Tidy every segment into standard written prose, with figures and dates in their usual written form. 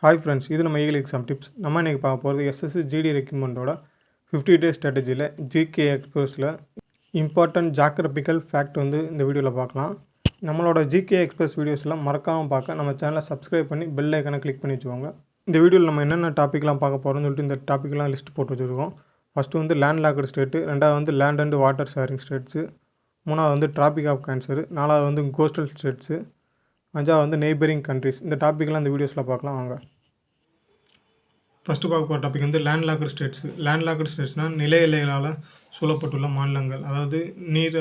Hi friends, இது நம்ம eagle exam tips. நம்ம இன்றைக்கி பார்க்க போகிறது எஸ்எஸ்சி ஜிடி ரெக்ரூட்மெண்ட்டோட 50 டே ஸ்ட்ராட்டஜியில் ஜிகே எக்ஸ்பிரஸில் இம்பார்ட்டன்ட் ஜாக்ரபிக்கல் ஃபேக்ட் வந்து இந்த வீடியோவில் பார்க்கலாம். நம்மளோட ஜிகே எக்ஸ்பிரஸ் வீடியோஸில் மறக்காமல் பார்க்க நம்ம சேனலை சப்ஸ்கிரைப் பண்ணி பெல் ஐக்கனை கிளிக் பண்ணி வச்சுக்கோங்க. இந்த வீடியோவில் நம்ம என்னென்ன டாப்பிக்லாம் பார்க்க போகிறோம்னு சொல்லிட்டு இந்த டாப்பிக்லாம் லிஸ்ட் போட்டு வச்சுருக்கோம். ஃபஸ்ட்டு வந்து லேண்ட் லாக்டு ஸ்டேட்டு, ரெண்டாவது வந்து land and water sharing States, மூணாவது வந்து டிராபிக் ஆஃப் கேன்சரு, நாலாவது வந்து கோஸ்டல் ஸ்டேட்ஸு, அஞ்சாவது வந்து நெய்பரிங் கண்ட்ரிஸ். இந்த டாப்பிக்லாம் இந்த வீடியோஸில் பார்க்கலாம் வாங்க. ஃபஸ்ட்டு பார்க்க போகிற டாபிக் வந்து land locked states. Land locked ஸ்டேட்ஸ்னால் நில எல்லைகளால் சூழப்பட்டுள்ள மாநிலங்கள். அதாவது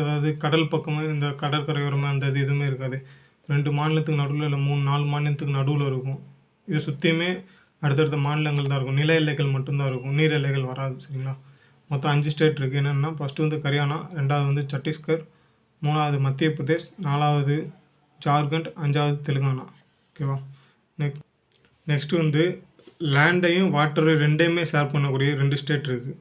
அதாவது கடல் பக்கமும் இந்த கடற்கரையோரமாக அந்த இது எதுவுமே இருக்காது. 2 மாநிலத்துக்கு நடுவில் இல்லை 3-4 மாநிலத்துக்கு நடுவில் இருக்கும். இதை சுற்றியுமே அடுத்தடுத்த மாநிலங்கள் தான் இருக்கும். நில எல்லைகள் மட்டும்தான் இருக்கும், நீர் எல்லைகள் வராது. சரிங்களா? மொத்தம் 5 ஸ்டேட் இருக்குது. என்னென்னா ஃபஸ்ட்டு வந்து ஹரியானா, ரெண்டாவது வந்து சத்தீஸ்கர், மூணாவது மத்திய பிரதேஷ், நாலாவது ஜார்க்கண்ட், அஞ்சாவது தெலுங்கானா. ஓகேவா? நெக்ஸ்ட்டு வந்து லேண்டையும் வாட்டரையும் ரெண்டையுமே ஷேர் பண்ணக்கூடிய 2 ஸ்டேட் இருக்குது.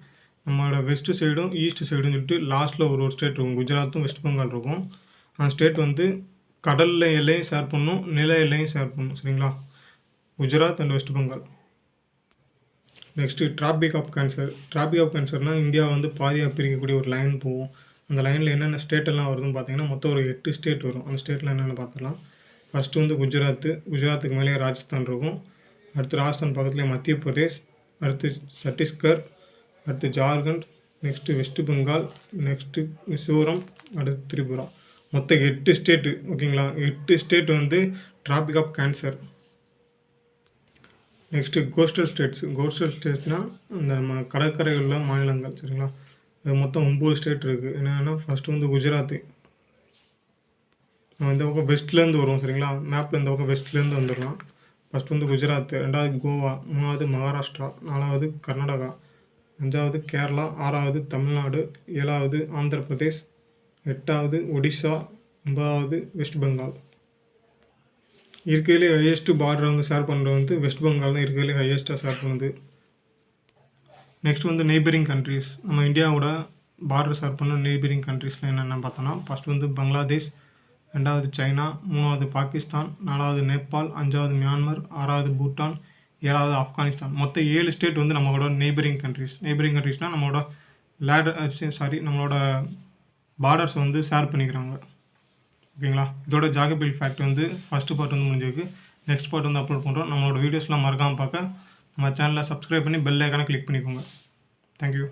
நம்மளோட வெஸ்ட் சைடும் ஈஸ்ட் சைடும் சொல்லிட்டு லாஸ்ட்டில் ஒரு ஸ்டேட் இருக்கும். குஜராத்தும் வெஸ்ட் பெங்கால் இருக்கும். அந்த ஸ்டேட் வந்து கடலில் எல்லையும் ஷேர் பண்ணும், நில எல்லையும் ஷேர் பண்ணும். சரிங்களா? Gujarat and West Bengal. Next tropic of cancer. Tropic of கேன்சர்னால் இந்தியாவை வந்து பாதியாக பிரிக்கக்கூடிய ஒரு லைன் போகும். அந்த லைனில் என்னென்ன ஸ்டேட்டெல்லாம் வருதுன்னு பார்த்தீங்கன்னா மொத்தம் ஒரு 8 ஸ்டேட் வரும். அந்த ஸ்டேட்டில் என்னென்ன பார்த்துக்கலாம். ஃபஸ்ட்டு வந்து குஜராத்துக்கு மேலேயே ராஜஸ்தான் இருக்கும். அடுத்து ராஜஸ்தான் பக்கத்துலேயே மத்திய பிரதேஷ், அடுத்து சத்தீஸ்கர், அடுத்து ஜார்க்கண்ட், நெக்ஸ்ட்டு வெஸ்ட் பெங்கால், நெக்ஸ்ட்டு மிசோரம், அடுத்து திரிபுரா. மொத்தம் 8 ஸ்டேட்டு. ஓகேங்களா? 8 ஸ்டேட் வந்து tropic of cancer. Next coastal states. Coastal ஸ்டேட்ஸ்னால் அந்த நம்ம கடற்கரை உள்ள மாநிலங்கள். சரிங்களா? அது மொத்தம் 9 ஸ்டேட் இருக்குது. என்னென்னா ஃபஸ்ட்டு வந்து குஜராத்து. நம்ம இந்த பக்கம் வெஸ்ட்லேருந்து வருவோம். சரிங்களா? மேப்பில் இந்த பக்கம் வெஸ்ட்லேருந்து வந்துடலாம். ஃபஸ்ட் வந்து குஜராத், ரெண்டாவது கோவா, மூணாவது மகாராஷ்டிரா, நாலாவது கர்நாடகா, அஞ்சாவது கேரளா, ஆறாவது தமிழ்நாடு, ஏழாவது ஆந்திர பிரதேஷ், எட்டாவது ஒடிஷா, 9வது வெஸ்ட் பெங்கால். இருக்கிறதுலே ஹையஸ்ட்டு பார்டர் வந்து ஷேர் பண்ணுறது வந்து வெஸ்ட் பெங்கால் தான் இருக்கிறதுலே ஹையஸ்ட்டாக ஷேர் பண்ணுது. நெக்ஸ்ட் வந்து நெய்பரிங் கண்ட்ரிஸ். நம்ம இந்தியாவோட பார்டர் ஷேர் பண்ண நெய்பரிங் கண்ட்ரிஸில் என்னென்ன பார்த்தோன்னா ஃபஸ்ட் வந்து பங்களாதேஷ், ரெண்டாவது சைனா, மூணாவது பாகிஸ்தான், நாலாவது நேபாள், அஞ்சாவது மியான்மர், ஆறாவது பூட்டான், ஏழாவது ஆப்கானிஸ்தான். மொத்தம் 7 ஸ்டேட் வந்து நம்மளோட நெய்பரிங் கண்ட்ரிஸ். நெய்பரிங் கண்ட்ரிஸ்னால் நம்மளோட நம்மளோட பார்டர்ஸ் வந்து ஷேர் பண்ணிக்கிறாங்க. ஓகேங்களா? இதோட ஜாகிரபிக்கல் ஃபேக்ட் வந்து ஃபஸ்ட்டு பார்ட் வந்து முடிஞ்சிருக்கு. நெக்ஸ்ட் பார்ட் வந்து அப்லோட் பண்ணுறோம். நம்மளோட வீடியோஸ்லாம் மறக்காமல் பார்க்க நம்ம சேனலை சப்ஸ்கிரைப் பண்ணி பெல் ஐக்கானை கிளிக் பண்ணிக்கோங்க. தேங்க்யூ.